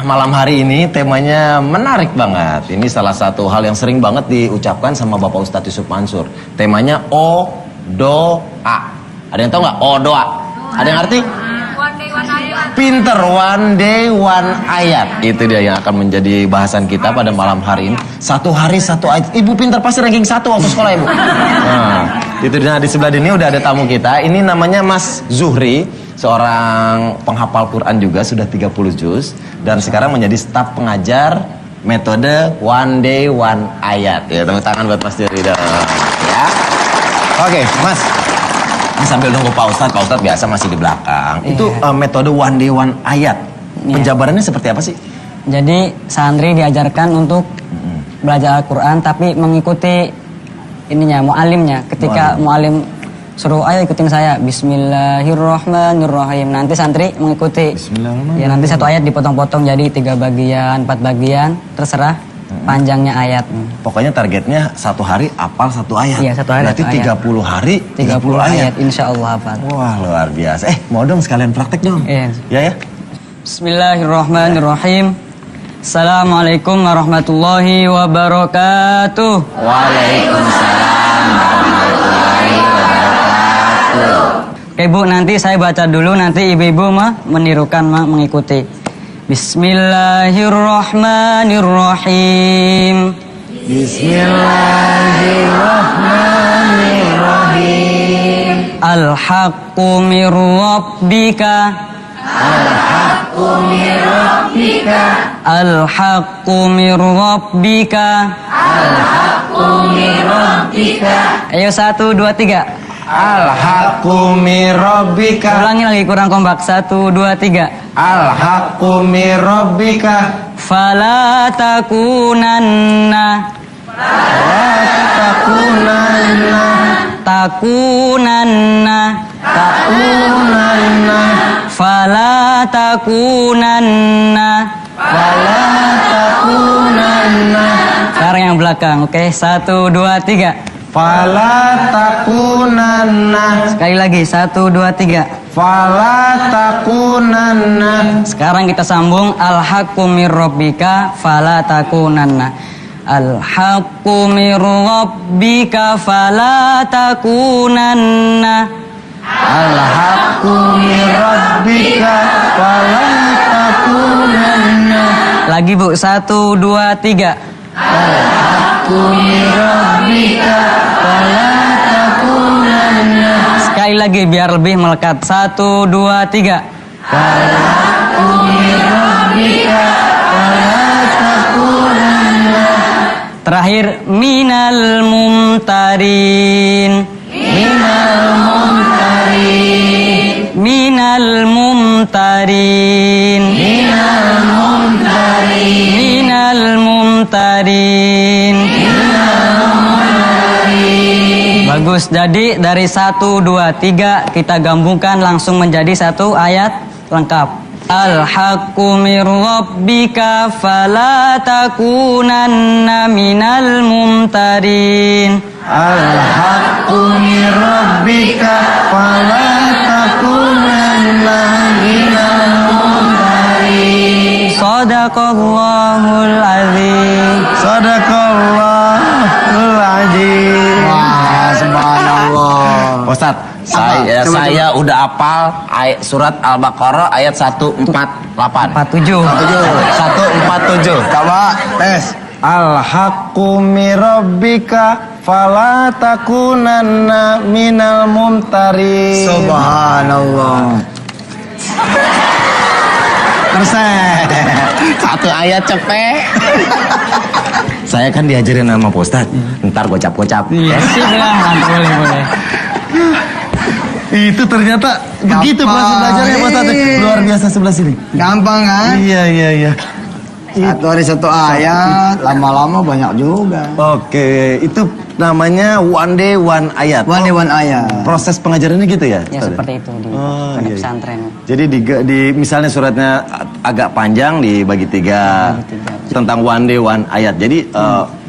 malam hari ini temanya menarik banget. Ini salah satu hal yang sering banget diucapkan sama Bapak Ustadz Yusuf Mansur. Temanya O, Do, A. Ada yang tahu nggak? O, Do, A. Ada yang ngerti? Pinter, one day one ayat. Itu dia yang akan menjadi bahasan kita pada malam hari ini. Satu hari satu ayat. Ibu pinter pasti ranking 1 waktu sekolah ibu. Nah, itu dia. Di sebelah ini udah ada tamu kita. Ini namanya Mas Zuhri, seorang penghafal Quran juga, sudah 30 juz. Dan sekarang menjadi staf pengajar metode one day one ayat. Ya, tepuk tangan buat Mas Zuhri dong. Ya. Oke, Mas. Sambil nunggu Pak Ustadz biasa masih di belakang. Iya. Itu metode one day one ayat. Iya. Penjabarannya seperti apa sih? Jadi santri diajarkan untuk belajar Al-Quran tapi mengikuti ininya, mu'alimnya. Ketika mu'alim suruh ayo ikutin saya, Bismillahirrahmanirrahim. Nanti santri mengikuti. Ya nanti satu ayat dipotong-potong jadi 3 bagian, 4 bagian, terserah panjangnya ayat. Pokoknya targetnya satu hari hafal 1 ayat. Iya, 1 hari. Berarti 30 hari 30 ayat. Insya Allah hafal. Wah, luar biasa. Mau dong sekalian praktek dong. Iya. Ya. Bismillahirrahmanirrahim. Assalamualaikum warahmatullahi wabarakatuh. Waalaikumsalam warahmatullahi wabarakatuh. Oke Bu, nanti saya baca dulu, nanti ibu-ibu menirukan, mengikuti. Bismillahirrahmanirrahim. Bismillahirrahmanirrahim. Al-haqqu mir rabbika. Al-haqqu mir rabbika. Al-haqqu mir rabbika. Al-haqqu mir rabbika. Ayo 1, 2, 3. Al-haqqu mir rabbika. Ulangi lagi, kurang kompak. 1, 2, 3. Al-haqqu mir rabbika. Fala takunanna. Takunanna. Fala takunanna. Sekarang yang belakang. Oke, 1, 2, 3. Fala takunanna. Sekali lagi, 1, 2, 3. Fala takunanna. Sekarang kita sambung. Al-haqqu mir rabbika fala takunanna. Al-haqqu mir rabbika fala takunanna. Al-haqqu mir rabbika fala takunanna. Lagi Bu, 1, 2, 3. Al-haqqu mir rabbika fala takunanna. Sekali lagi biar lebih melekat. 1, 2, 3. Al-haqqu mir rabbika fala takunanna. Terakhir, minal mumtarin. Minal mumtarin. Minal mumtarin. Minal mumtarin. Minal mumtarin. Bagus, jadi dari 1, 2, 3 kita gabungkan langsung menjadi 1 ayat lengkap. Al-haqqu mir rabbika fala takunanna minal mumtarin. Al-haqqu mir rabbika fala takunanna minal mumtarin. Shadaqallahul azim. Sadaqallahul azim. Wah, subhanallah. Ustaz, saya udah hafal surat Al-Baqarah ayat 148. 47. 147. Coba tes. Al-haqqu mir rabbika fala takunanna minal mumtarin. Subhanallah. Persen. 1 ayat cepet. Saya kan diajarin sama Pak Ustadz. Ntar gocap-gocap. Iya, silakan, boleh. Itu ternyata begitu proses belajarnya Pak Ustadz. Luar biasa sebelah sini. Gampang kan? Iya. 1 hari 1 ayat, lama-lama banyak juga. Oke, itu namanya one day one ayat. One day one ayat. Proses pengajarannya gitu ya? Ya seperti itu di pondok pesantren. Jadi di misalnya suratnya agak panjang dibagi 3 tentang one day one ayat. Jadi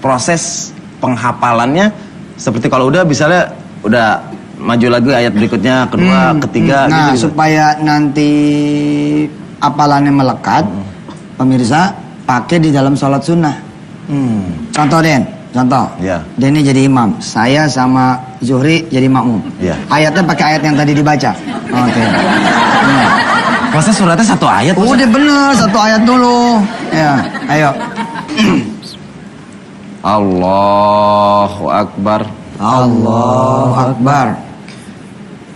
proses penghafalannya seperti kalau udah misalnya udah maju lagi ayat berikutnya, kedua, ketiga Nah, gitu. supaya nanti hafalannya melekat, pemirsa pakai di dalam sholat sunnah. Contoh Den, contoh. Iya. Denny jadi imam, saya sama Zuhri jadi makmum. Iya. Ayatnya pakai ayat yang tadi dibaca. Oke. Masa suratnya satu ayat? Ustaz? Udah bener, satu ayat dulu. Ya, ayo. Allahu Akbar. Allahu Akbar.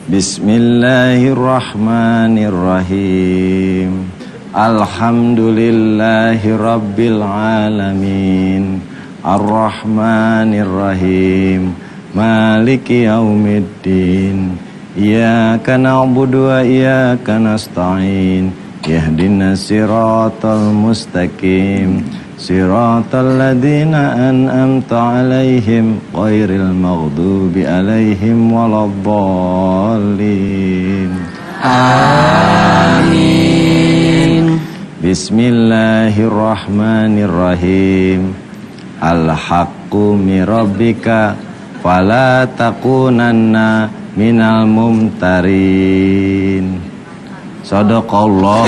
Bismillahirrahmanirrahim. Alhamdulillahi Rabbil Alamin. Ar-Rahmanirrahim. Maliki Yaumiddin. Iyyaka na'budu wa iyyaka nasta'in. Ihdinas siratal mustaqim. Siratal ladzina an'amta 'alaihim ghairil maghdubi 'alaihim waladdallin. Amin. Bismillahirrahmanirrahim. Al-haqqu min rabbika fala takunanna minal mumtarin. Sadaqallahu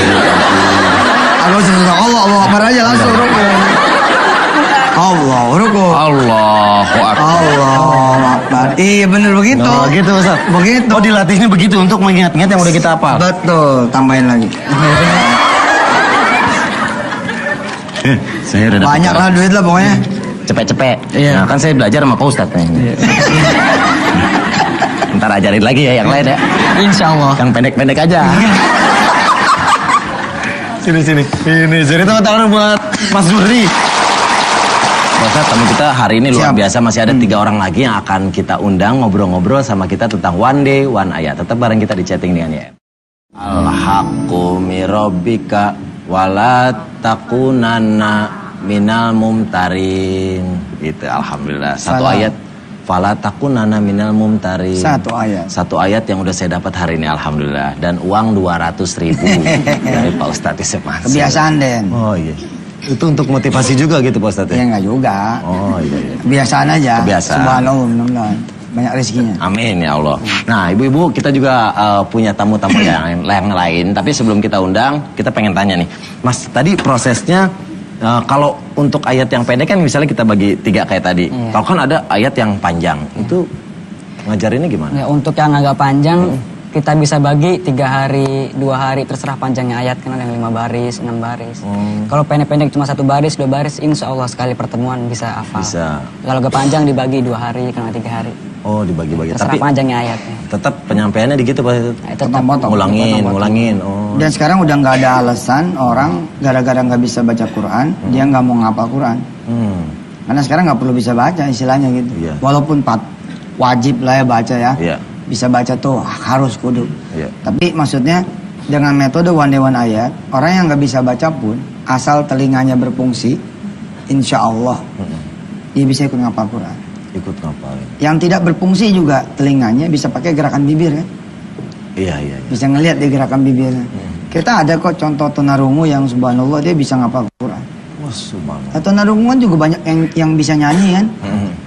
Allah Allah, Allah Akbar aja langsung ruku. Allah ruku. Allahu Akbar. Allahu Akbar. Iya bener begitu. Oh, gitu Ustaz. Begitu. Oh, dilatihnya begitu untuk mengingat-ingat yang udah kita hafal. Betul, tambahin lagi. Saya udah dapat Banyak cara. lah duit lah pokoknya. Cepet-cepet. Iya. Nah, kan saya belajar sama Pak Ustadz nih. Ntar ajarin lagi ya yang lain ya. Insya Allah. Yang pendek-pendek aja. Sini. Ini jadi tepuk tangan buat Mas Zuhri. Pak Ustadz, tamu kita hari ini luar Siap. biasa. Masih ada 3 orang lagi yang akan kita undang ngobrol-ngobrol sama kita tentang one day, one ayat. Tetap bareng kita di chatting dengan ya. Al-haqqu mirabbika wala takunanna minal mumtarin. Itu alhamdulillah. Satu Salam. ayat. Fala takunanna minal mumtarin. Satu ayat. Satu ayat yang udah saya dapat hari ini alhamdulillah. Dan uang 200.000 dari Pak Ustadz Isep Mansur. Kebiasaan Den. Oh iya. Itu untuk motivasi juga gitu Pak Ustadz Ya ya? enggak juga. Oh iya. Kebiasaan aja. Kebiasaan. Subhanallah, mudah-mudahan banyak rezekinya. Amin ya Allah. Nah ibu-ibu kita juga punya tamu-tamu yang lain. Tapi sebelum kita undang, kita pengen tanya nih. Mas, tadi prosesnya kalau untuk ayat yang pendek kan misalnya kita bagi 3 kayak tadi. Kalau kan ada ayat yang panjang, itu ngajarinnya gimana? Ya, untuk yang agak panjang kita bisa bagi 3 hari, 2 hari, terserah panjangnya ayat, kan ada yang 5 baris, 6 baris. Kalau pendek-pendek cuma 1 baris, 2 baris, insya Allah sekali pertemuan bisa hafal. Bisa. Kalau agak panjang dibagi 2 hari, kalau 3 hari. Oh dibagi-bagi. Terserah Tapi panjangnya ayatnya. tetap penyampaiannya di gitu Pak Ustadz? Nah, itu Potong-potong. Ngulangin. Oh. Dan sekarang udah nggak ada alasan orang gara-gara nggak bisa baca Quran, dia nggak mau ngapal Quran. Karena sekarang nggak perlu bisa baca istilahnya gitu. Iya. Walaupun wajib lah ya baca ya. Iya. Bisa baca tuh harus kudu. Iya. Tapi maksudnya dengan metode one day one ayat, orang yang nggak bisa baca pun asal telinganya berfungsi, insya Allah dia bisa ikut ngapal Quran. Ikut ngapalin. Yang tidak berfungsi juga telinganya bisa pakai gerakan bibir kan. Iya. Bisa ngelihat di gerakan bibirnya. Kita ada kok contoh tunarungu yang subhanallah dia bisa ngapal Quran. Wah subhanallah. Tunarungu kan juga banyak yang bisa nyanyi kan.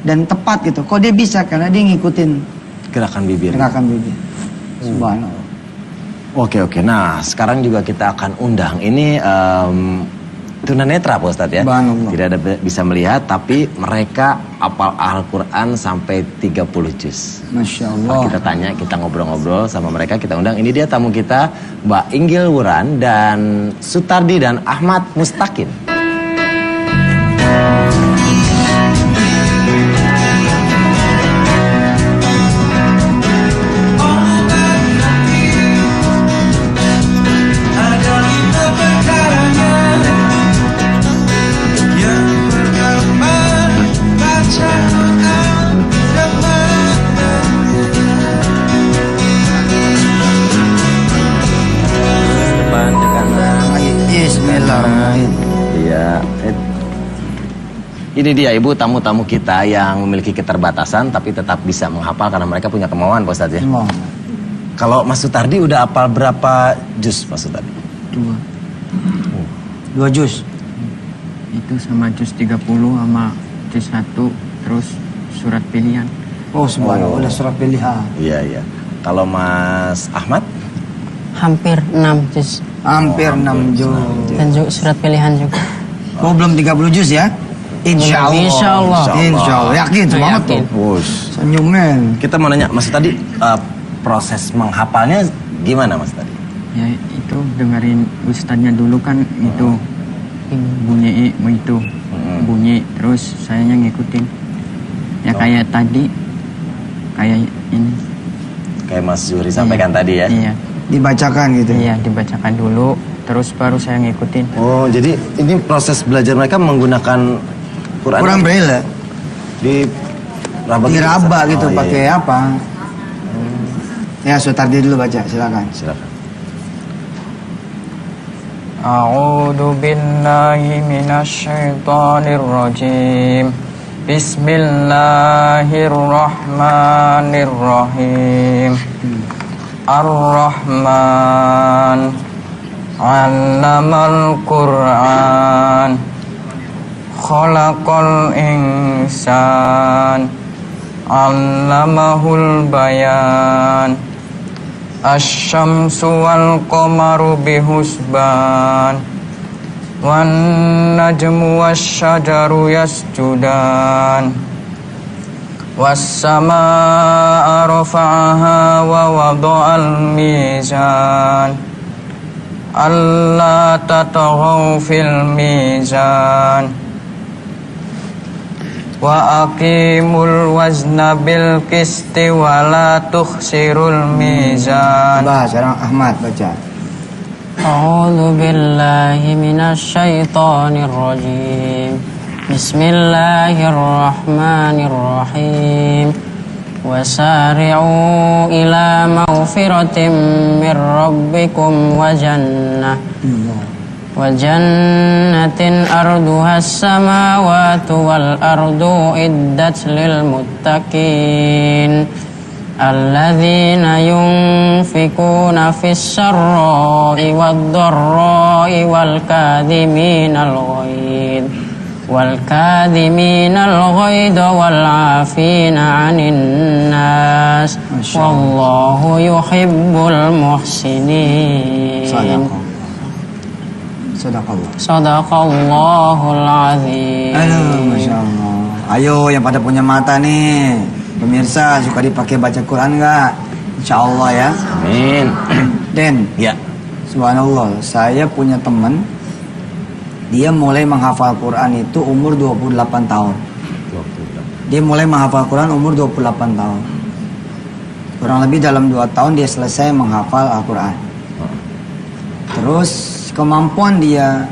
Dan tepat gitu. Kok dia bisa? Karena dia ngikutin Gerakan bibir. gerakan bibir. Subhanallah. Oke. Nah, sekarang juga kita akan undang. Ini tunanetra Pak Ustadz ya. Subhanallah. Tidak ada bisa melihat, tapi mereka hafal Al-Quran sampai 30 juz. Masya Nah, Allah. kita tanya, kita ngobrol-ngobrol sama mereka, kita undang. Ini dia tamu kita, Mbak Inggil Wuran dan Sutardi dan Ahmad Mustaqim. Depan ke kanan. Bismillahirrahmanirrahim. Iya. Ini dia ibu tamu-tamu kita yang memiliki keterbatasan tapi tetap bisa menghafal karena mereka punya kemauan Pak Ustadz ya. Allah. Kalau Mas Sutardi udah hafal berapa juz Mas Sutardi? 2 juz. Itu sama juz 30 sama juz 1 terus surat pilihan. Oh subhanallah. Udah surat pilihan. Iya. Kalau Mas Ahmad? Hampir 6 juz. Hampir 6 juz. Dan surat pilihan juga. Oh, belum 30 juz ya? Insya Allah. Insya Allah. Insya Allah. Yakin banget tuh. Yakin. Wush. Senyumnya. Kita mau nanya, Mas tadi proses menghafalnya gimana Mas tadi? Ya itu dengerin ustadznya dulu kan itu bunyi itu bunyi terus sayanya ngikutin. Ya kayak tadi kayak ini. Kayak Mas Zuhri sampaikan tadi ya? Iya. Dibacakan gitu. Iya dibacakan dulu terus baru saya ngikutin. Oh, jadi ini proses belajar mereka menggunakan Quran. Kurang braille. Diraba gitu, iya, pakai iya. apa? Ya, Sutardi dulu baca, silakan. Silakan. A'udzu billahi minasyaitonir rajim. Bismillahirrahmanirrahim. Ar-Rahman 'allamal Qur'an. Khalaqal insan. 'allamahul bayan. Asy-syamsu wal qamaru bihusban. Wan najmu wasyajaru yasjudan. Was-samaa'a rafa'aha wa wada'al mizan. Alla tataghaw fil mizan. Wa aqimul wazna bil qisti wa la tukhsirul mizan. Sekarang Ahmad baca. A'udzu billahi minasy syaithanir rajim. Bismillahirrahmanirrahim. Wasari'u ila maghfiratin mir rabbikum wa jannatin arduha as-samawati wal ardu iddat lil muttaqin alladzina yunfikuna fis sarra'i wad dharra'i wal kadhiminal ghaidha wal 'afina 'anil nas wallahu yuhibbul muhsinin. Sadaqallahul azim. Aduh, Masya Allah. Ayo yang pada punya mata nih, pemirsa suka dipakai baca Quran nggak? Insya Allah ya. Amin. Den, Ya. subhanallah, saya punya teman, dia mulai menghafal Quran itu umur 28 tahun. Dia mulai menghafal Quran umur 28 tahun. Kurang lebih dalam 2 tahun dia selesai menghafal Al-Quran. Terus kemampuan dia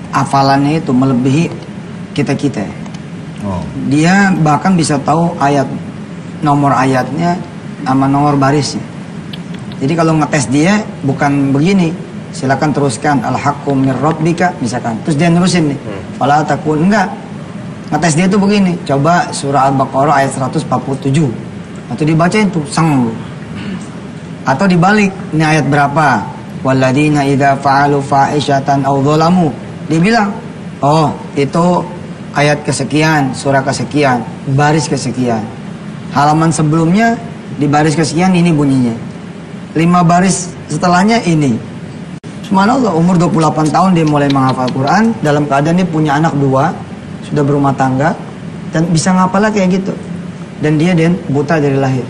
hafalannya itu melebihi kita-kita. Dia bahkan bisa tahu nomor ayatnya sama nomor barisnya. Jadi kalau ngetes dia bukan begini, silakan teruskan al-haqqu mir rabbika misalkan. Terus dia nerusin nih. Fala takun, enggak. Ngetes dia tuh begini, coba surah Al-Baqarah ayat 147. Atau dibacain tuh sang. Atau dibalik, ini ayat berapa? Walladzina idza fa'alu fa'ishatan aw dzalamu. Dia bilang, oh, itu ayat kesekian, surah kesekian, baris kesekian. Halaman sebelumnya di baris kesekian ini bunyinya. 5 baris setelahnya ini. Subhanallah, umur 28 tahun dia mulai menghafal Quran, dalam keadaan dia punya anak 2, sudah berumah tangga dan bisa ngapalnya kayak gitu. Dan dia buta dari lahir.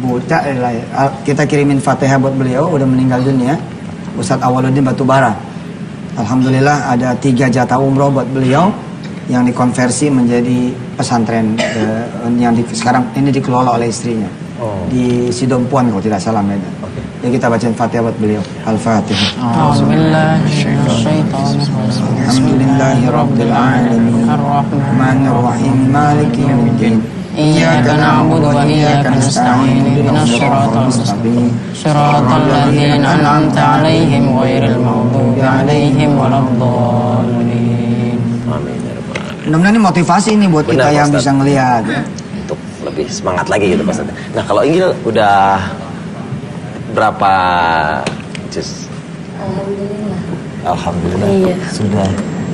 Buta dari lahir. Kita kirimin Fatihah buat beliau, udah meninggal dunia, Ustadz Awaluddin Batubara. Alhamdulillah ada 3 jatah umroh buat beliau yang dikonversi menjadi pesantren yang sekarang ini dikelola oleh istrinya di Sidompuan kalau tidak salah Medan. Ya kita bacain Fatihah buat beliau. Al-Fatihah. Alhamdulillahirabbil alamin. Arrahmanir rahim. Maliki yaumiddin. Iyyaka na'budu wa iyyaka nasta'in. Ihdinas siratal mustaqim. Siratal ladzina an'amta 'alaihim ghairil maghdubi 'alaihim waladdallin. Amin ya rabbal alamin. Mudah-mudahan ini motivasi nih buat kita Benar, yang Ustaz. bisa ngelihat. Untuk lebih semangat lagi gitu Pak Ustadz. Nah, kalau Inggil udah berapa juz? Alhamdulillah. Iya. Sudah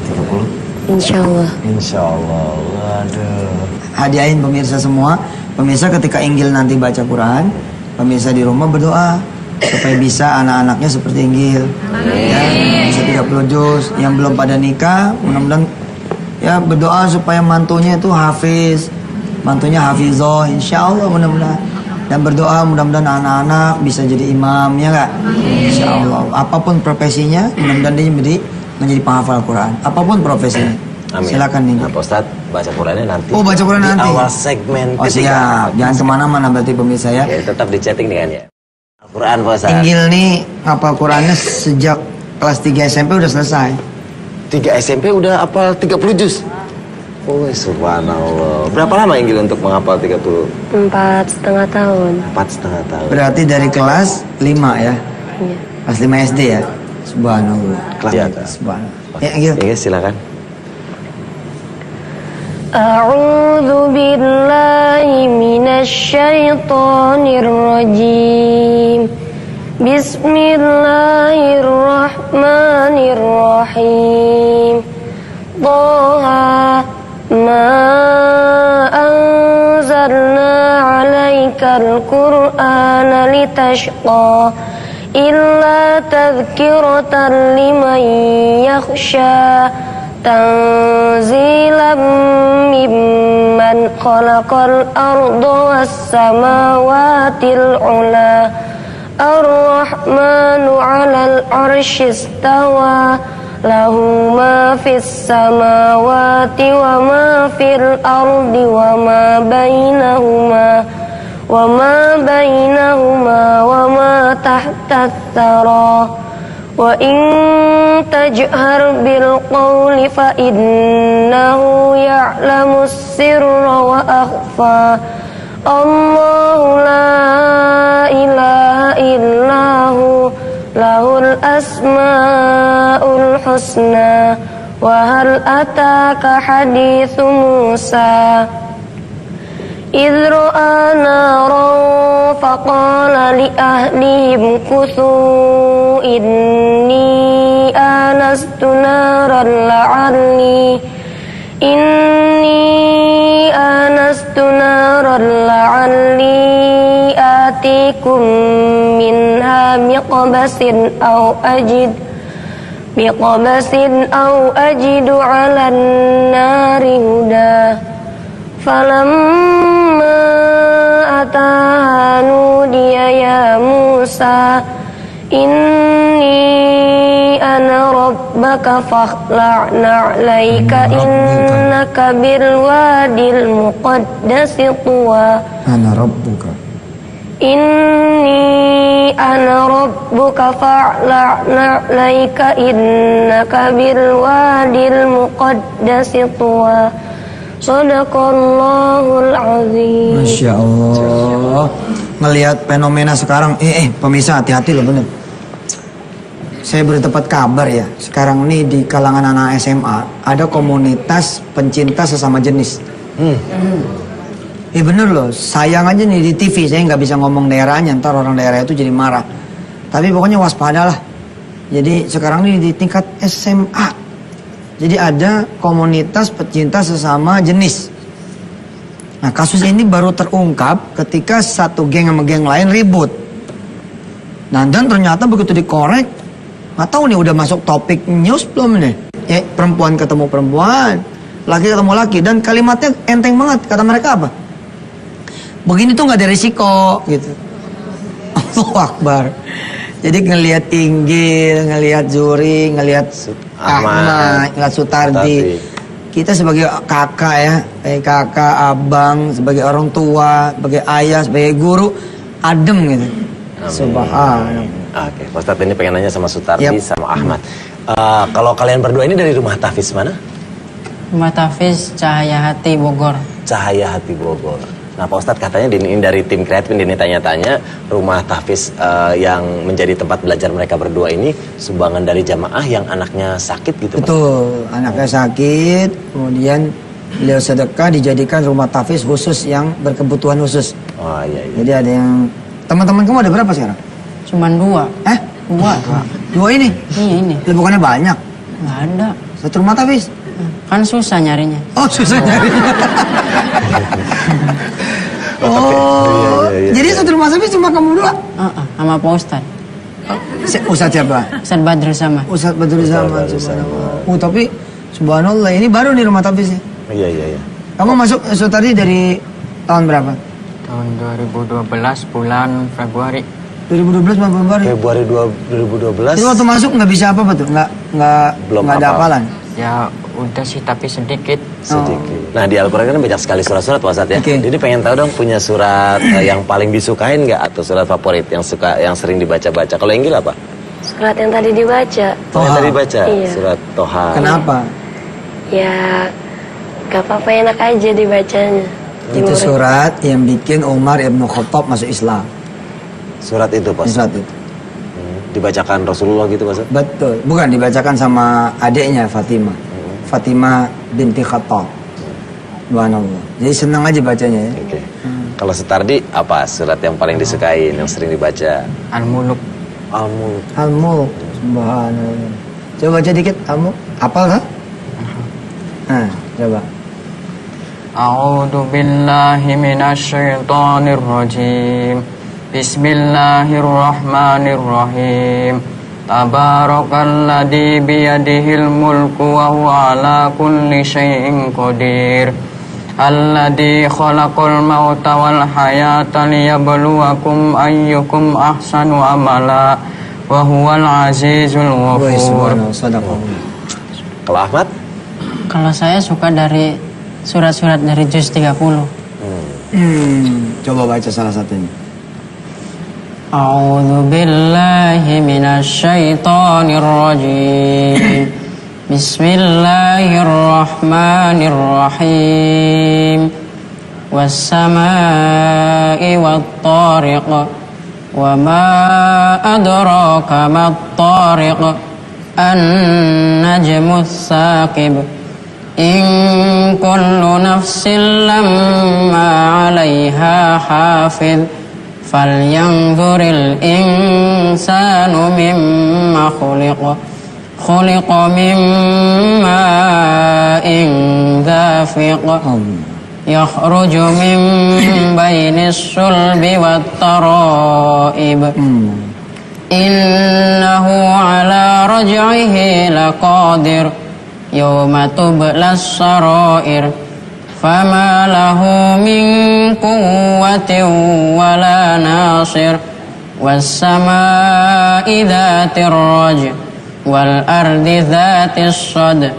30. Insya Allah. Insya Allah. Waduh. Hadiahin pemirsa semua. Pemirsa ketika Inggil nanti baca Quran, pemirsa di rumah berdoa, supaya bisa anak-anaknya seperti Inggil. Ya, bisa 30 juz. Yang belum pada nikah, mudah-mudahan ya berdoa supaya mantunya itu hafiz, mantunya hafizah, insya Allah mudah-mudahan. Dan berdoa mudah-mudahan anak-anak bisa jadi imam, ya nggak? Insya Allah. Apapun profesinya, mudah-mudahan dia menjadi penghafal Quran. Apapun profesinya. Amin. Silakan nih. Nah, Pak Ustadz, baca Qurannya nanti. Oh, baca Quran di nanti. awal segmen Oh siap, jangan kemana-mana berarti pemirsa ya. Ya, tetap di chatting dengan ya. Al-Quran Pak Ustadz. Inggil nih hafal Qurannya sejak kelas 3 SMP udah selesai. 3 SMP udah hafal 30 juz. Oh, subhanallah. Berapa lama Inggil untuk menghafal 30? 4,5 tahun. 4,5 tahun. Berarti dari kelas 5 ya. Iya. Kelas 5 SD ya. Subhanallah. Kelas Ya, 3. subhanallah. Ya, Inggil. Ya, silakan. A'udzu billahi minasyaitonir rajim. Bismillahirrahmanirrahim. Dhaha ma anzalna 'alaikal qur'ana litashqa illa tadhkiratan liman yakhsha tanzilam mimman khalaqal arda was samawatil ula ar-rahmanu 'alal 'arsy istawa lahu ma fis samawati wa ma fil ardi wa ma bainahuma wa ma tahta tsara wa in tajhar bil qawli fa innahu ya'lamus sirra wa akhfa Allahu la ilaha illahu lahul asmaul husna wa hal ataka hadithu Musa idh ra'a naran faqala li ahlihim kuthu inni anastu naran la'alli atikum minha biqabasin aw ajidu 'alan nari huda falamma ataha nudiya ya Musa inni ana rabbaka fakhla' na'laika innaka bil wadil muqaddasi tuwa Ana rabbuka. Inni ana rabbuka fa'la' na'laika innaka bil wadil muqaddasi tuwa Sadaqallahul azim. Masya Allah. Ngelihat fenomena sekarang, pemirsa hati-hati loh bener. Saya baru dapat kabar ya, sekarang ini di kalangan anak SMA ada komunitas pencinta sesama jenis. Bener loh, sayang aja nih di TV, saya nggak bisa ngomong daerahnya, ntar orang daerah itu jadi marah. Tapi pokoknya waspadalah. Jadi sekarang ini di tingkat SMA, jadi ada komunitas pecinta sesama jenis. Nah kasus ini baru terungkap ketika satu geng sama geng lain ribut. Nah dan ternyata begitu dikorek, nggak tahu nih udah masuk topik news belum nih? Perempuan ketemu perempuan, laki ketemu laki, dan kalimatnya enteng banget. Kata mereka apa? Begini tuh nggak ada risiko gitu. Allahu Akbar. Jadi ngelihat Inggil, ngelihat Zuri, ngelihat Ahmad, ngelihat Sutardi. Kita sebagai kakak ya, kakak, abang, sebagai orang tua, sebagai ayah, sebagai guru, adem gitu. Subhanallah. Oke, Pak Ustadz ini pengen nanya sama Sutardi sama Ahmad. Kalau kalian berdua ini dari rumah tahfiz mana? Rumah tahfiz Cahaya Hati Bogor. Cahaya Hati Bogor. Nah Pak Ustadz katanya ini dari tim kreatif ini tanya-tanya rumah tahfiz yang menjadi tempat belajar mereka berdua ini sumbangan dari jamaah yang anaknya sakit gitu. Betul, Pak? Anaknya sakit, kemudian beliau sedekah dijadikan rumah tahfiz khusus yang berkebutuhan khusus. Oh iya. Jadi ada yang teman-teman kamu ada berapa sekarang? Cuman 2. 2 ini? Iya ini. Bukannya banyak? Nggak ada. Satu rumah tahfiz? Kan susah nyarinya. Oh susah nyarinya. Oh, jadi satu rumah sakit cuma kamu dua? Sama Pak Ustad. Ustadz siapa? Ustad Badrul sama. Ustadz Badrul Zaman. Subhanallah. Tapi subhanallah ini baru nih rumah tapis nih. Iya. Kamu masuk tadi dari tahun berapa? Tahun 2012 bulan Februari. 2012 bulan Februari. Februari 2012. Itu waktu masuk nggak bisa apa tuh? Belum nggak ada hafal. hafalan. Ya udah sih tapi sedikit. Sedikit. Nah di Al-Quran kan banyak sekali surat-surat Pak Ustadz ya. Oke. Jadi pengen tahu dong punya surat yang paling disukain nggak atau surat favorit yang sering dibaca-baca. Kalau Inggil apa? Surat yang tadi dibaca. Yang tadi baca Iya. surat Toha. Kenapa? Ya, gak apa-apa, enak aja dibacanya. Itu surat yang bikin Umar ibn Khattab masuk Islam. Surat itu Pak. Surat itu. Dibacakan Rasulullah gitu Pak Ustadz? Betul. Bukan dibacakan sama adiknya Fatimah. Fatimah binti Khattab. Subhanallah. Jadi senang aja bacanya ya. Oke. Kalau Sutardi apa surat yang paling disukain yang sering dibaca? Al-Muluk. Al-Mulk. Al-Mulk. Subhanallah. Coba baca dikit Al-Mulk. Apal kan? Nah, coba. A'udzu billahi minasyaitonir rajim. Bismillahirrahmanirrahim. Tabarakalladzi biyadihil mulku wa huwa ala kulli syai'in qadir. Alladzi khalaqal mauta wal hayata liyabluwakum ayyukum ahsanu amala wa huwal azizul ghafur. Subhanallah. Sadaqallah. Kalau Ahmad? Kalau saya suka dari surat-surat dari juz 30. Coba baca salah satunya. A'udzu billahi minasyaitonir rajim. Bismillahirrahmanirrahim. Was-samaa'i wat-tariq. Wa ma adraka mat-tariq. An-najmu ats-tsaqib. In kullu nafsin lamma 'alaiha hafidh. Falyanzuril insanu mimma khuliqa. Khuliqa mimma dafiq. Yakhruju min bainis sulbi wat taraib. Innahu ala raj'ihi laqadir. Yawma tublas sarair. Fama lahu min quwwatin wala nasir. Was-samaa'i dhatir raj' wal ardi dhatis sad.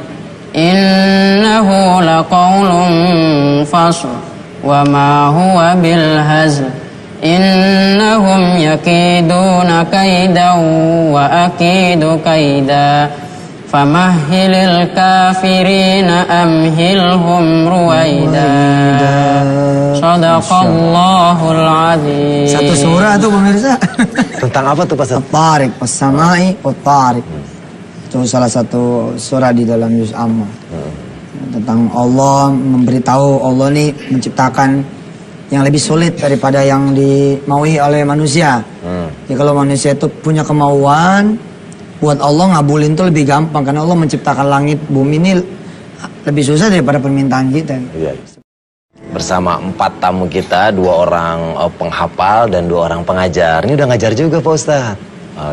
Innahu laqawlun fasl wa ma huwa bil hazl. Innahum yakiduna kaidan wa akidu kaida. Famahhilil kafirina amhilhum ruwaida. Sadaqallahul azim. Satu surah tuh pemirsa. Tentang apa tuh Pak Ustadz? At-Tariq, As-Sama'i, At-Tariq. Itu salah satu surah di dalam Juz Amma. Tentang Allah memberitahu Allah nih menciptakan yang lebih sulit daripada yang dimaui oleh manusia. Jadi kalau manusia itu punya kemauan, buat Allah ngabulin tuh lebih gampang karena Allah menciptakan langit bumi ini lebih susah daripada permintaan kita. Iya. Bersama 4 tamu kita, 2 orang penghafal dan 2 orang pengajar. Ini udah ngajar juga Pak Ustadz.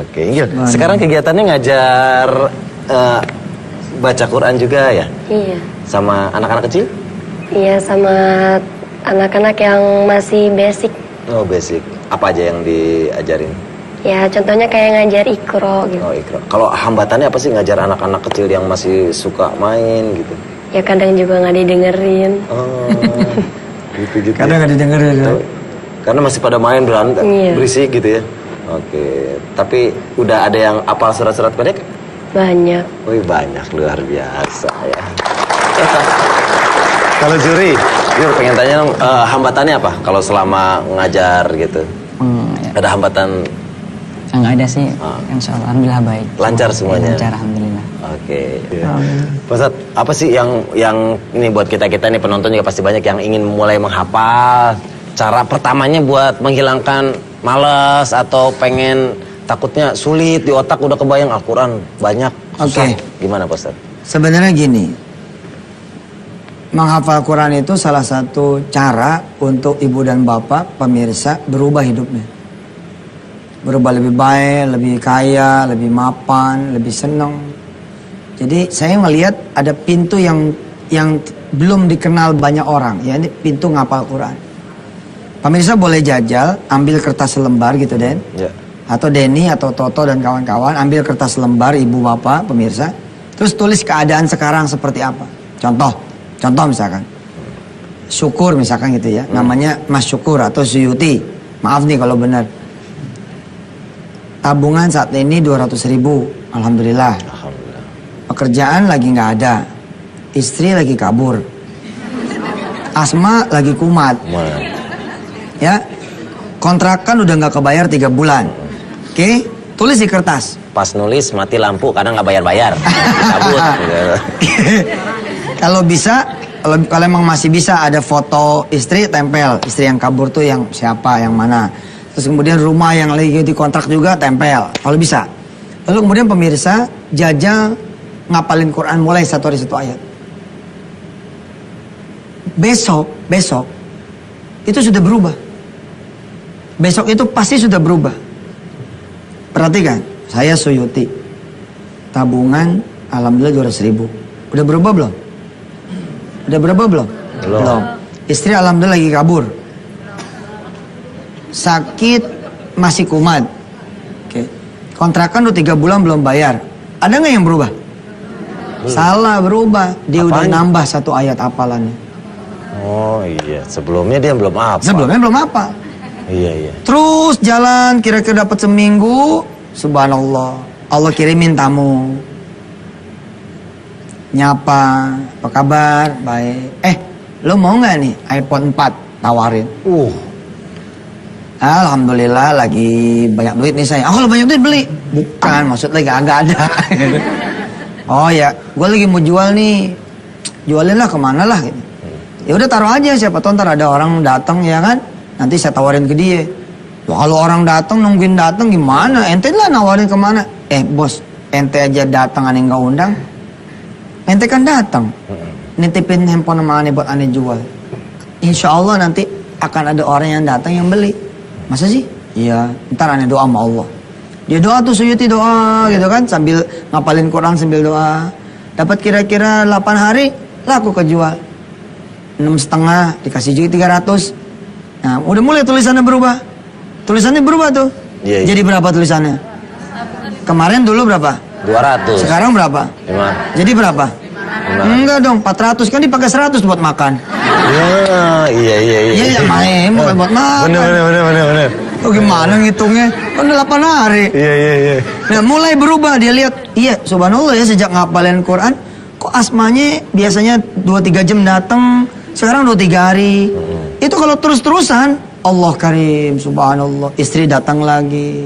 Oke, Inggil. Sekarang kegiatannya ngajar baca Quran juga ya? Iya. Sama anak-anak kecil? Iya, sama anak-anak yang masih basic. Oh basic. Apa aja yang diajarin? Ya, contohnya kayak ngajar ikro gitu. Oh ikro. Kalau hambatannya apa sih ngajar anak-anak kecil yang masih suka main gitu? Ya kadang juga nggak didengerin. Oh, gitu. Kadang nggak didengerin. Ya. Karena masih pada main Iya. berisik gitu ya. Oke. Tapi udah ada yang apal surat-surat pendek? Banyak. Wih banyak, luar biasa ya. Kalau juri, pengen tanya dong, hambatannya apa kalau selama ngajar gitu? Ada hambatan? Nggak ada sih, insya Allah, alhamdulillah baik. Lancar semuanya? Lancar, alhamdulillah. Oke. Pak Ustadz, apa sih yang ini buat kita nih penonton juga pasti banyak yang ingin mulai menghafal. Cara pertamanya buat menghilangkan malas atau pengen takutnya sulit di otak udah kebayang Al-Quran banyak susah. Oke. Gimana Pak Ustadz? Sebenarnya gini, menghafal Quran itu salah satu cara untuk ibu dan bapak pemirsa berubah hidupnya. Berubah lebih baik, lebih kaya, lebih mapan, lebih senang. Jadi saya melihat ada pintu yang belum dikenal banyak orang, ya ini pintu ngapal Quran. Pemirsa boleh jajal, ambil kertas selembar gitu Den. Ya. Atau Denny atau Toto dan kawan-kawan ambil kertas selembar ibu bapak pemirsa. Terus tulis keadaan sekarang seperti apa. Contoh misalkan. Syukur misalkan gitu ya. Namanya Mas Syukur atau Suyuti. Maaf nih kalau benar. Tabungan saat ini 200.000. Alhamdulillah. Pekerjaan lagi nggak ada. Istri lagi kabur. Asma lagi kumat. Ya. Kontrakan udah nggak kebayar 3 bulan. Oke, tulis di kertas. Pas nulis mati lampu karena nggak bayar-bayar. Cabut. Kalau bisa, kalau emang masih bisa ada foto istri tempel. Istri yang kabur tuh yang siapa, yang mana. Terus kemudian rumah yang lagi dikontrak juga tempel. Kalau bisa. Lalu kemudian pemirsa jajal ngapalin Quran mulai 1 hari 1 ayat. Besok itu sudah berubah. Besok itu pasti sudah berubah. Perhatikan, saya Suyuti. Tabungan alhamdulillah 200.000. Udah berubah belum? Udah berubah belum? Belum. Istri alhamdulillah lagi kabur. Sakit masih kumat. Oke. Kontrakan udah 3 bulan belum bayar. Ada nggak yang berubah? Salah, berubah. Dia udah nambah 1 ayat hafalannya. Oh iya, sebelumnya dia belum apa. Sebelumnya belum apa. Iya. Terus jalan kira-kira dapat seminggu, subhanallah, Allah kirimin tamu. Nyapa, apa kabar? Baik. Lo mau nggak nih iPhone 4 tawarin? Alhamdulillah lagi banyak duit nih saya. Kalau banyak duit beli. Bukan, maksudnya nggak ada. Oh ya, gue lagi mau jual nih. Jualin lah kemana lah gitu. Ya udah taruh aja, siapa tahu ntar ada orang datang ya kan. Nanti saya tawarin ke dia. Wah, kalau orang datang nungguin datang gimana? Ente lah nawarin kemana? Bos, ente aja datang aneh nggak undang. Ente kan datang. Nitipin handphone sama aneh buat aneh jual. Insya Allah nanti akan ada orang yang datang yang beli. Masa sih? Iya. Ntar aneh doa sama Allah. Dia doa tuh Suyuti doa gitu kan. Sambil ngapalin Quran sambil doa. Dapat kira-kira 8 hari laku kejual. 6,5 dikasih juga 300. Nah, udah mulai tulisannya berubah. Tulisannya berubah tuh. Iya. Jadi berapa tulisannya? Kemarin dulu berapa? 200. Sekarang berapa? 5. Jadi berapa? 5. Enggak dong, 400 kan dipakai 100 buat makan. Iya. Iya, main bukan buat makan. Bener. Oh, gimana ngitungnya? Kan udah 8 hari. Iya. Nah, mulai berubah dia lihat. Iya, subhanallah ya sejak ngapalin Quran, kok asmanya biasanya 2-3 jam datang, sekarang 2-3 hari. Itu kalau terus-terusan, Allah karim, subhanallah. Istri datang lagi,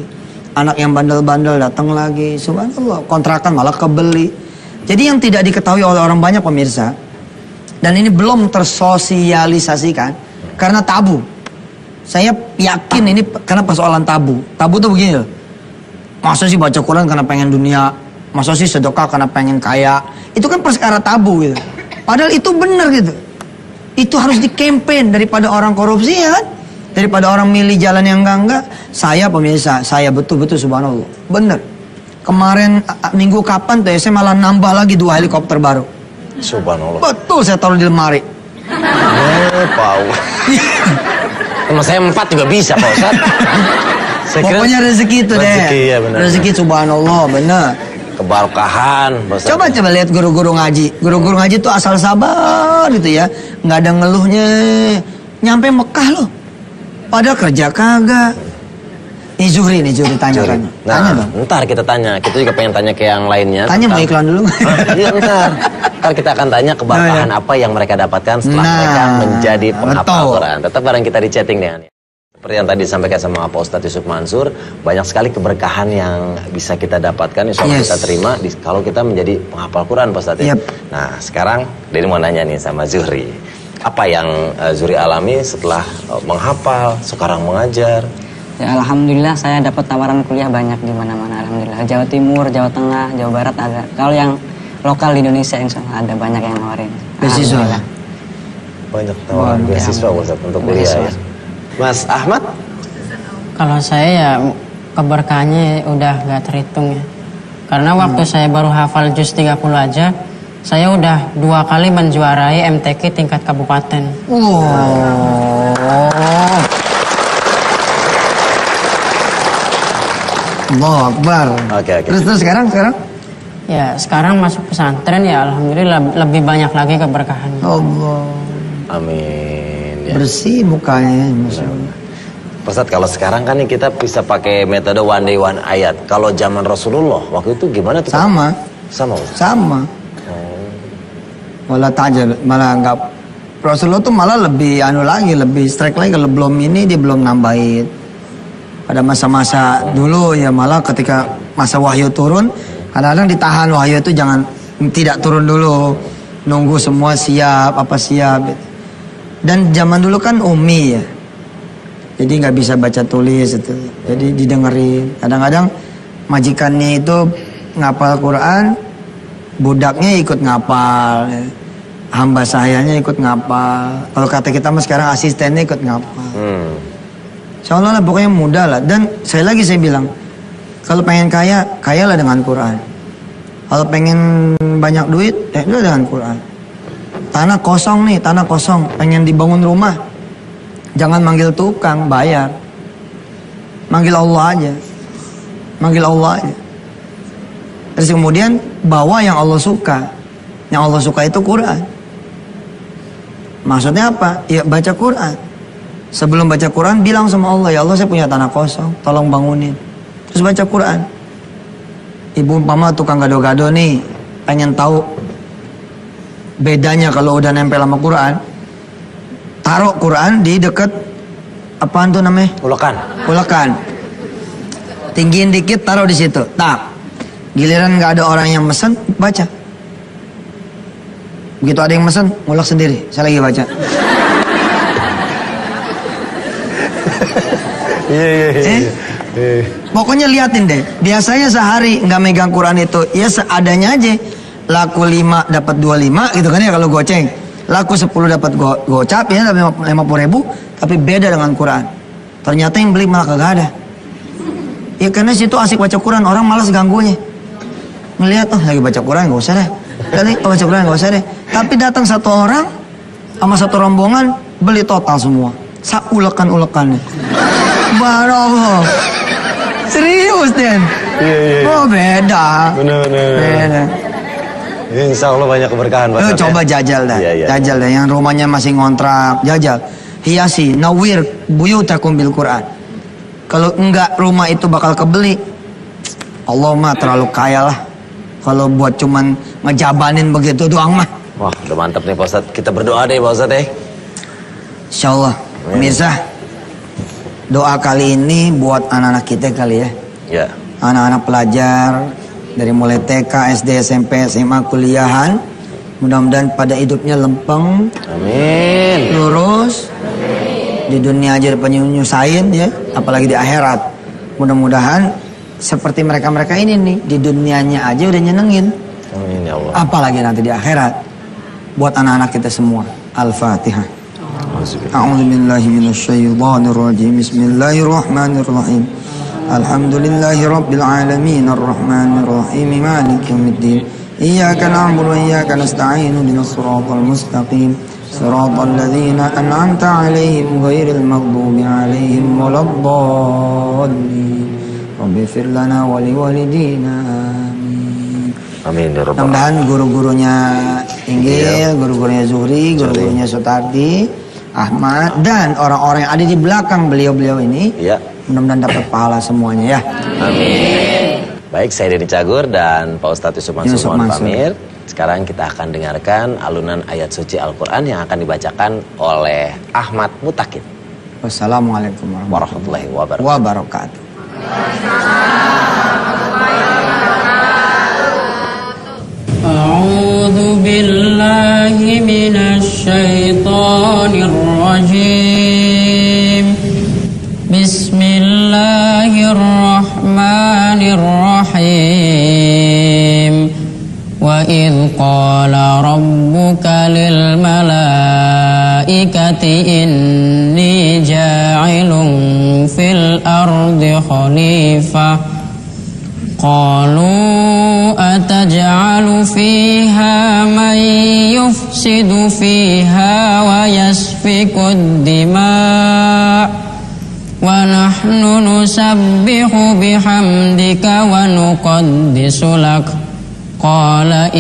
anak yang bandel-bandel datang lagi, subhanallah. Kontrakan malah kebeli. Jadi yang tidak diketahui oleh orang banyak pemirsa, dan ini belum tersosialisasikan karena tabu. Saya yakin ini karena persoalan tabu. Tabu tuh begini loh. Masa sih baca Quran karena pengen dunia? Masa sih sedekah karena pengen kaya? Itu kan perkara tabu gitu. Padahal itu benar gitu. Itu harus di-campaign daripada orang korupsi ya kan? Daripada orang milih jalan yang enggak. Saya pemirsa, saya betul-betul subhanallah. Bener. Kemarin minggu kapan tuh saya malah nambah lagi 2 helikopter baru. Subhanallah. Betul, saya taruh di lemari. Pau. Teman saya 4 juga bisa Pak Ustadz. Pokoknya rezeki itu deh. Rezeki ya benar. Rezeki subhanallah, bener. Keberkahan. Coba lihat guru-guru ngaji. Guru-guru ngaji tuh asal sabar gitu ya. Nggak ada ngeluhnya. Nyampe Mekah loh. Padahal kerja kagak. Nih Zuhri tanya. Tanya dong. Ntar kita tanya. Kita juga pengen tanya ke yang lainnya. Tanya mau iklan dulu. Iya ntar. Ntar kita akan tanya keberkahan apa yang mereka dapatkan setelah mereka menjadi penghafal Quran. Tetap bareng kita di chatting dengan. Seperti yang tadi disampaikan sama Pak Ustadz Yusuf Mansur, banyak sekali keberkahan yang bisa kita dapatkan, insya Allah kita terima kalau kita menjadi penghafal Quran, Pak Ustadz. Nah, sekarang Denny mau nanya nih sama Zuhri, apa yang Zuhri alami setelah menghafal, sekarang mengajar? Ya, alhamdulillah saya dapat tawaran kuliah banyak di mana-mana, alhamdulillah. Jawa Timur, Jawa Tengah, Jawa Barat ada. Kalau yang lokal di Indonesia, insya Allah ada banyak yang nawarin. Beasiswa. Banyak tawaran beasiswa Ustaz untuk kuliah ya. Mas Ahmad? Kalau saya ya keberkahannya udah gak terhitung ya. Karena waktu saya baru hafal juz 30 aja, saya udah 2 kali menjuarai MTQ tingkat kabupaten. Allahu Akbar. Oke. Terus sekarang? Ya sekarang masuk pesantren ya alhamdulillah lebih banyak lagi keberkahannya. Allah. Amin. Ya. Bersih mukanya, Masya Allah. Ustaz, kalau sekarang kan nih kita bisa pakai metode one day one ayat. Kalau zaman Rasulullah waktu itu gimana tuh? Sama. Ustaz? Sama. Malah tajam, malah enggak. Rasulullah tuh malah lebih lebih strike lagi. Kalau belum ini dia belum nambahin. Pada masa-masa dulu ya malah ketika masa wahyu turun, kadang-kadang ditahan wahyu itu tidak turun dulu, nunggu semua siap gitu. Dan zaman dulu kan ummi ya, jadi nggak bisa baca tulis itu, jadi didengerin. Kadang-kadang majikannya itu ngapal Quran, budaknya ikut ngapal, ya. Hamba sayanya ikut ngapal. Kalau kata kita mas sekarang asistennya ikut ngapal. Insya Allah lah pokoknya mudah lah. Dan saya bilang, kalau pengen kaya, kayalah dengan Quran. Kalau pengen banyak duit, ya udah dengan Quran. Tanah kosong, pengen dibangun rumah. Jangan manggil tukang, bayar. Manggil Allah aja. Terus kemudian bawa yang Allah suka. Yang Allah suka itu Quran. Maksudnya apa? Ya baca Quran. Sebelum baca Quran bilang sama Allah, ya Allah saya punya tanah kosong, tolong bangunin. Terus baca Quran. Ibu umpama tukang gado-gado nih, pengen tahu bedanya kalau udah nempel sama Quran. Taruh Quran di deket apaan tuh namanya? Ulekan. Tinggiin dikit, taruh di situ. Tak. Giliran nggak ada orang yang mesen, baca. Begitu ada yang mesen, ngulek sendiri. Saya lagi baca. Pokoknya liatin deh. Biasanya sehari nggak megang Quran itu, ya seadanya aja. Laku 5 dapat 25 gitu kan ya kalau goceng. Laku 10 dapat gocap ya, dapat 50.000. Tapi beda dengan Quran. Ternyata yang beli malah kagak ada. Ya karena situ asik baca Quran, orang malas ganggunya. Ngelihat lagi baca Quran nggak usah deh. Baca Quran nggak usah deh. Tapi datang satu orang sama satu rombongan beli total semua. Ulekan-ulekannya. Barallah. Serius Den. Iya. Oh beda. Benar. Insya Allah banyak keberkahan Pak. Coba jajal dah. Iya. Jajal dah. Yang rumahnya masih ngontrak, jajal. Hiasi, nawir buyutakum bil Quran. Kalau enggak rumah itu bakal kebeli. Allah mah terlalu kaya lah. Kalau buat cuman ngejabanin begitu doang mah. Wah, udah mantap nih Pak Ustadz. Kita berdoa deh Pak Ustadz ya. Insya Allah. Pemirsa, doa kali ini buat anak-anak kita kali ya. Ya. Anak-anak pelajar dari mulai TK, SD, SMP, SMA, kuliahan. Mudah-mudahan pada hidupnya lempeng. Amin. Lurus. Di dunia aja nyusahin ya, apalagi di akhirat. Mudah-mudahan seperti mereka-mereka ini nih, di dunianya aja udah nyenengin. Amin ya Allah. Apalagi nanti di akhirat. Buat anak-anak kita semua. Al-Fatihah. A'udzu billahi minasyaitonir rajim. Bismillahirrahmanirrahim. Alhamdulillahi rabbil alamin arrahmanir rahim maliki yaumiddin. Iyyaka na'budu wa iyyaka nasta'in ihdinas siratal mustaqim. Siratal ladzina an'amta 'alaihim ghairil maghdubi 'alaihim waladdallin. Rabbighfir lana wa liwalidina. Amin ya Rabbal. Mudah-mudahan guru-gurunya Inggil, guru-gurunya Zuhri, guru-gurunya Sutardi, Ahmad, dan orang-orang yang ada di belakang beliau-beliau ini, ya, mudah-mudahan dapat pahala semuanya ya. Amin. Baik, saya Denny Cagur dan Pak Ustadz Yusuf Mansur mohon pamit. Sekarang kita akan dengarkan alunan ayat suci Al-Quran yang akan dibacakan oleh Ahmad Mutakid. Wassalamualaikum warahmatullahi wabarakatuh. A'udzu billahi minasy syaithanir rajim. Bismillahirrahmanirrahim. Wa idh qala rabbuka lil malaikati inni ja'ilun fil ardi khalifah. Qalu ataj'alu fiha man yufsidu fiha wa yasfikud dima' wa nahnu nusabbihu bihamdika wa nuqaddisu lak. Qala